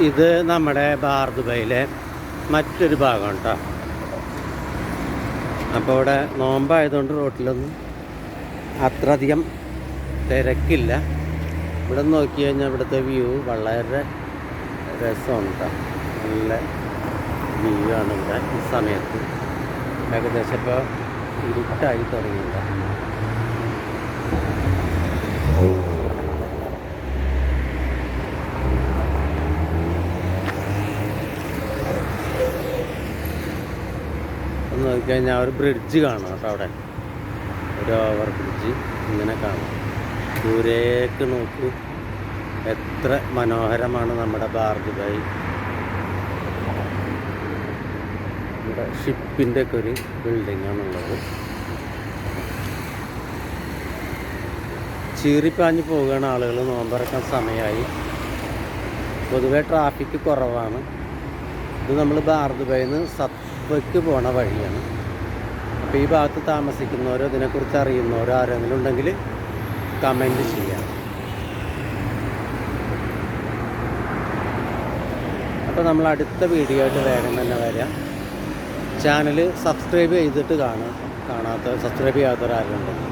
ഇത് നമ്മുടെ ബാർ ദുബൈയിലെ മറ്റൊരു ഭാഗം കേട്ടോ. അപ്പോൾ ഇവിടെ നോമ്പായതുകൊണ്ട് റോട്ടിലൊന്നും അത്രയധികം തിരക്കില്ല. ഇവിടെ നോക്കി കഴിഞ്ഞാൽ ഇവിടുത്തെ വ്യൂ വളരെ രസമാണ് കേട്ടോ. നല്ല വ്യൂ ആണ് ഇവിടെ ഈ സമയത്ത്. ഏകദേശം ഇപ്പോൾ ഇരുട്ടായി തുടങ്ങിയിട്ടുണ്ട്. നോക്കിക്കഴിഞ്ഞാൽ ഒരു ബ്രിഡ്ജ് കാണാം കേട്ടോ. അവിടെ ഒരു ഓവർ ബ്രിഡ്ജ് ഇങ്ങനെ കാണാം. ദൂരേക്ക് നോക്കൂ, എത്ര മനോഹരമാണ് നമ്മുടെ ബാർ ദുബായ്. ഇവിടെ ഷിപ്പിൻ്റെ ഒക്കെ ഒരു ബിൽഡിങ്ങാണുള്ളത്. ചീറിപ്പാഞ്ഞ് പോവുകയാണ് ആളുകൾ. നോമ്പറക്കാൻ സമയമായി. പൊതുവേ ട്രാഫിക് കുറവാണ്. ഇത് നമ്മൾ ബാർ ദുബായിൽ നിന്ന് സത്വയ്ക്ക് പോണ വഴിയാണ്. അപ്പോൾ ഈ ഭാഗത്ത് താമസിക്കുന്നവരോ ഇതിനെക്കുറിച്ച് അറിയുന്നവരോ ആരെങ്കിലും ഉണ്ടെങ്കിൽ കമൻറ്റ് ചെയ്യാം. അപ്പോൾ നമ്മൾ അടുത്ത വീഡിയോ ആയിട്ട് വേഗം തന്നെ വരാം. ചാനൽ സബ്സ്ക്രൈബ് ചെയ്തിട്ട് കാണാത്ത സബ്സ്ക്രൈബ് ചെയ്യാത്തവരാരുണ്ടെങ്കിൽ